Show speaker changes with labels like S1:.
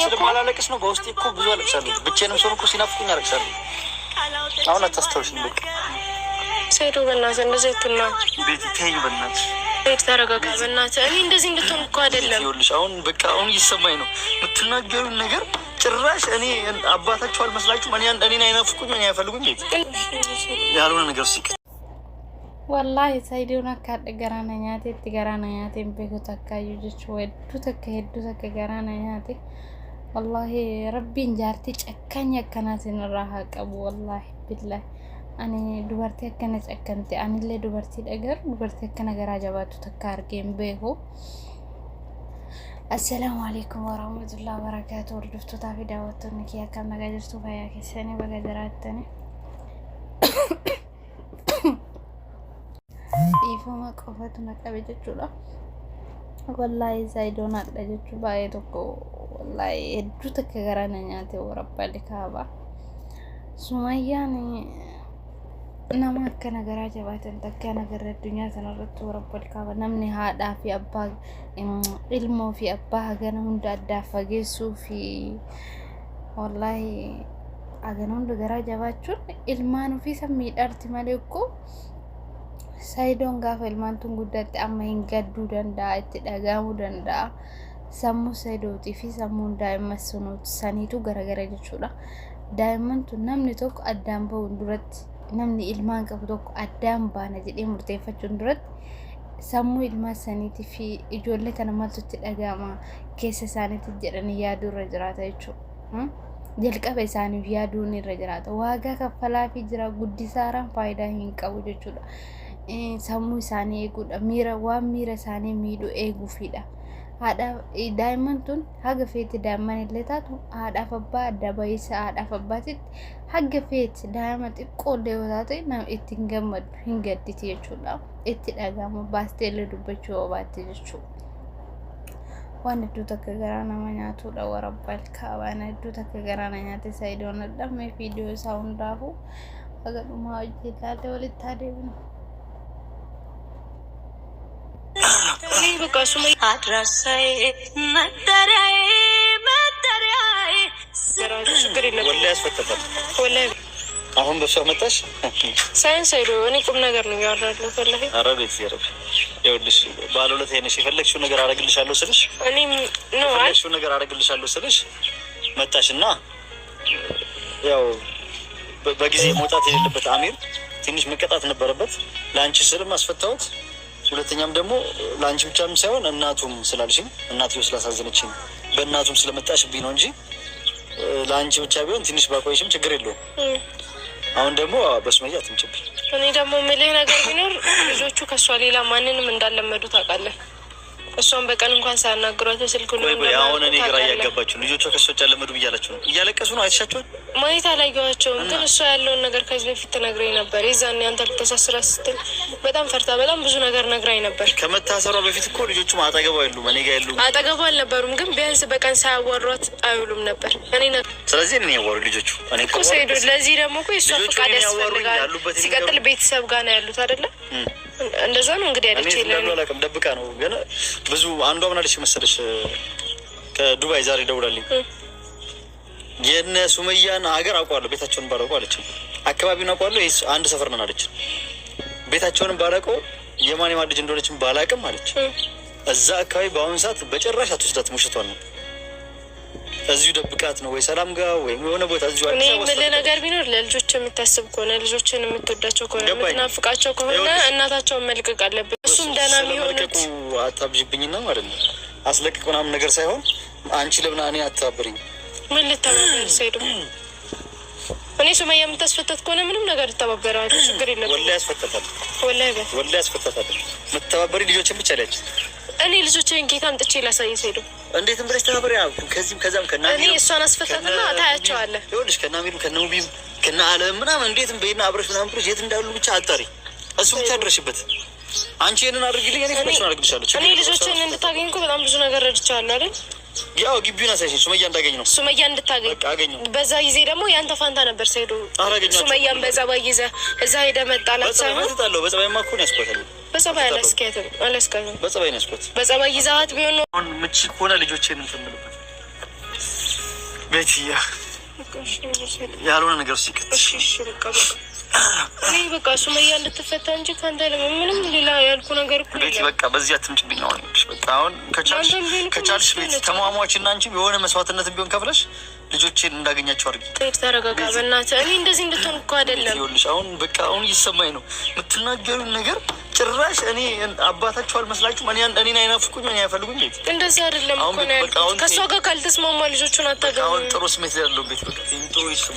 S1: ስለማላለቅስ ነው። በውስጤ እኮ ብዙ አለቅሳለሁ። ብቻዬንም ሰው እኮ ሲናፍቁኝ አለቅሳለሁ። አሁን አታስታውሽም? በቃ
S2: ሰይዶ በእናትህ እንደዚህ ትና
S1: ቤት ተይኝ፣ በእናትህ
S2: ቤት ተረጋጋ፣ በእናትህ እኔ እንደዚህ እንድትሆን እኮ አይደለም።
S1: ይኸውልሽ አሁን በቃ አሁን እየሰማኝ ነው የምትናገሩን ነገር። ጭራሽ እኔ አባታችሁ አልመስላችሁም? እኔን አይናፍቁኝ፣ እኔ አይፈልጉኝ። ቤት ያልሆነ ነገር ሲቅ
S3: والله سايدونا كاد غرانا نياتي تغرانا نياتي بيكو تكايو جچ ودو تكهدو تك غرانا نياتي والله ربي نجارتي چكانيا كناتين راها قبو والله بالله اني دوبرتي كنت چكنتي اني لي دوبرتي دغر دوبرتي كنا غرا جباتو تكار گيم بيكو. السلام عليكم ورحمه الله وبركاته. ردفتو تافي داوتو نكيا كم نغاجرتو فيا كسني بغدراتني ifuma qofatu naqabe jechuudha. wallahi Saidona dha jechuudha. baay'ee tokko wallahi hedduu takka garana nyaate warabbaali kaaba. Sumayyaan nama akkana garaa jabaatan takka nagarra addunyaa kanarratti warabbaali kaaba. namni haadhaa fi abbaa ilmoo fi abbaa hagana hunda addaa fageessuu fi wallahi hagana hunda garaa jabaachuun ilmaan ofii sammiidhaarti malee eekko Saidon gaafa ilmaantun guddatte amma hin gadduu danda'a, itti dhagahamuu danda'a. sammuu Saidootii fi sammuun daa'imman sunuuti saniitu garagara jechuudha. daa'imman tun namni tokko addaan bahuun duratti, namni ilmaan qabu tokko addaan baana jedhee murteeffachuun duratti sammuu ilmaan saniitii fi ijoollee kana maaltu itti dhagahama keessa isaaniitti jedhanii yaaduu irra jiraata jechuudha. jalqaba isaaniif yaaduun irra jiraata. waagaa kaffalaa fi jira guddisaaraan faayidaa hin qabu jechuudha. sammuu isaanii eeguudha. waan miira isaanii miidhu eeguufidha. daa'imman tun haga feeti daa'imman illee taatu haadhaaf abbaa adda baay'isa haadhaaf abbaatitti haga feeti daa'ima xiqqoollee yoo taate nama itti hin gammadu hin gadditi jechuudha. itti dhagahama baasteellee dubbachuu yoo baatte jechuudha. waan hedduu takka garaa nama nyaatudha warabbaal kaabaan hedduu takka garaa na nyaate Saidoon dhamme viidiyoo isaa hundaafuu haga dhumaa hojii ilaalee walitti adeemna.
S1: አሁን በሷ መጣሽ
S2: ሳይንስ አይዶ እኔ ቁም ነገር ነው ያወራለው ፈለፈ
S1: አረቤት ይረፍ ይኸውልሽ ባለውለታ ነሽ የፈለግሽው ነገር አደርግልሻለሁ ስልሽ
S2: እኔ ነው
S1: የፈለግሽው ነገር አደርግልሻለሁ ስልሽ መጣሽና ያው በጊዜ መውጣት የሌለበት አሚር ትንሽ መቀጣት ነበረበት። ለአንቺ ስልም አስፈታውት። ሁለተኛም ደግሞ ለአንቺ ብቻም ሳይሆን እናቱም ስላልሽኝ እናትየው ስላሳዘነችኝ በእናቱም ስለመጣሽብኝ ነው እንጂ ለአንቺ ብቻ ቢሆን ትንሽ ባቆይሽም ችግር የለውም። አሁን ደግሞ በሱመያ አትምጭብኝ።
S2: እኔ ደግሞ ምልህ ነገር ቢኖር ልጆቹ ከሷ ሌላ ማንንም እንዳለመዱ ታውቃለህ። እሷን በቀን እንኳን ሳያናግሯት ስልክ ነው
S1: ወይ አሁን እኔ ግራ እያጋባችሁ ልጆቿ ከሷ ያለመዱ ብያላችሁ ነው። እያለቀሱ ነው። አይተሻቸዋል?
S2: ማየት አላየኋቸውም፣ ግን እሷ ያለውን ነገር ከዚህ በፊት ተነግረኝ ነበር። የዛኔ አንተ ልተሳስራ ስትል በጣም ፈርታ በጣም ብዙ ነገር ነግራኝ ነበር።
S1: ከመታሰሯ በፊት እኮ ልጆቹ አጠገቧ የሉም፣ እኔ ጋር የሉም።
S2: አጠገቧ አልነበሩም፣ ግን ቢያንስ በቀን ሳያዋሯት አይውሉም ነበር።
S1: ስለዚህ እኔ ያዋሩ ልጆቹ እኔ
S2: እኮ ሰይዶ፣ ለዚህ ደግሞ እኮ የእሷ ፈቃድ ያስፈልጋል። ሲቀጥል ቤተሰብ ጋር ነው ያሉት አይደለ? እንደዛ ነው እንግዲህ ያለች ይላል።
S1: አላውቅም፣ ደብቃ ነው። ግን ብዙ አንዷ ምን አለች መሰለሽ ከዱባይ ዛሬ ደውላልኝ የነ ሱመያን ሀገር አውቀዋለሁ፣ ቤታቸውን ባላውቀው አለች። አካባቢውን አውቀዋለሁ፣ ይሄ አንድ ሰፈር ነን አለች። ቤታቸውን ባላውቀው የማን ልጅ እንደሆነች ባላውቅም አለች። እዛ አካባቢ በአሁኑ ሰዓት በጭራሽ አትወስዳትም፣ ውሸቷን ነው። እዚሁ ደብቃት ነው ወይ ሰላም ጋር ወይ የሆነ ቦታ እዚሁ አዲስ አበባ ውስጥ ነገር
S2: ቢኖር ለልጆች የምታስብ ከሆነ ልጆችን የምትወዳቸው ከሆነ የምትናፍቃቸው ከሆነ እናታቸውን መልቀቅ አለበት። እሱም ደህና የሚሆኑት
S1: አታብዥብኝና ማለት ነው አስለቅቅ ምናምን ነገር ሳይሆን አንቺ ለምን እኔ አታብሪኝ?
S2: ምን ልታበበር ሰይዶ? እኔ ሱመያ የምታስፈታት ከሆነ ምንም ነገር ልታበበራው ችግር የለም። ወላሂ ያስፈታታል፣ ወላሂ ያስፈታታል። የምትተባበሪ ልጆችን ብቻ ላይ እኔ ልጆችን ጌታ አምጥቼ ላሳይ ሰይዶ። እንዴት ብለሽ ተባበሪ? ከዚህም ከዛም ከናሚ እኔ እሷን አስፈታትና ታያቸዋለህ። ይኸውልሽ ከናሚሉ ከነውቢም ከናአለም ምናምን እንዴትም በይና አብረሽ ምናምን ብለሽ የት እንዳሉ ብቻ አጣሪ። እሱ ብቻ ድረሽበት። አንቺ ይሄንን አድርጊልኝ፣ እኔ ፈለግሽውን አድርግልሻለሁ። እኔ ልጆችን እንድታገኝ እኮ በጣም ብዙ ነገር ረድቻለሁ አይደል? ያው ግቢውን አሳይሽ ሱመያ እንዳገኝ ነው። ሱመያ እንድታገኝ አገኘው። በዛ ጊዜ ደግሞ ያንተ ፋንታ ነበር ሰይዶ። ሱመያን በጸባይ ይዘህ እዛ ሄደህ መጣላት ሳይሆን በጸባይማ እኮ ነው ያስቆታል። በጸባይ አላስካትም። በጸባይ ነው ያስቆት። በጸባይ ይዘሃት ቢሆን ነው ምቺ ከሆነ ልጆቼን እንፈልግበት
S1: ቤትያ ያልሆነ ነገር ውስጥ ይቀጥ
S2: እኔ በቃ ሱመያ እንድትፈታ እንጂ ከአንተ ምንም ሌላ ያልኩ ነገር እኮ
S1: ቤት በቃ በዚህ አትምጭብኝ ነው። በቃ አሁን ከቻልሽ ቤት ተሟሟች እና አንቺ የሆነ መስዋዕትነት ቢሆን ከፍለሽ ልጆቼን እንዳገኛቸው አድርጊ።
S2: ተረጋጋ በእናትህ። እኔ እንደዚህ እንድትሆን እኮ አይደለም።
S1: ይኸውልሽ አሁን በቃ አሁን እየሰማኝ ነው የምትናገሩኝ ነገር ጭራሽ እኔ አባታችሁ አልመስላችሁም። እኔን አይናፍቁኝ፣ እኔ አይፈልጉኝ። ቤት
S2: እንደዚህ አይደለም እኮ ነው ያልኩት። ከእሷ ጋር ካልተስማማ ልጆቹን አታገኙ።
S1: አሁን ጥሩ ስሜት ላይ ያለው ቤት በቃ ጥሩ ይስሙ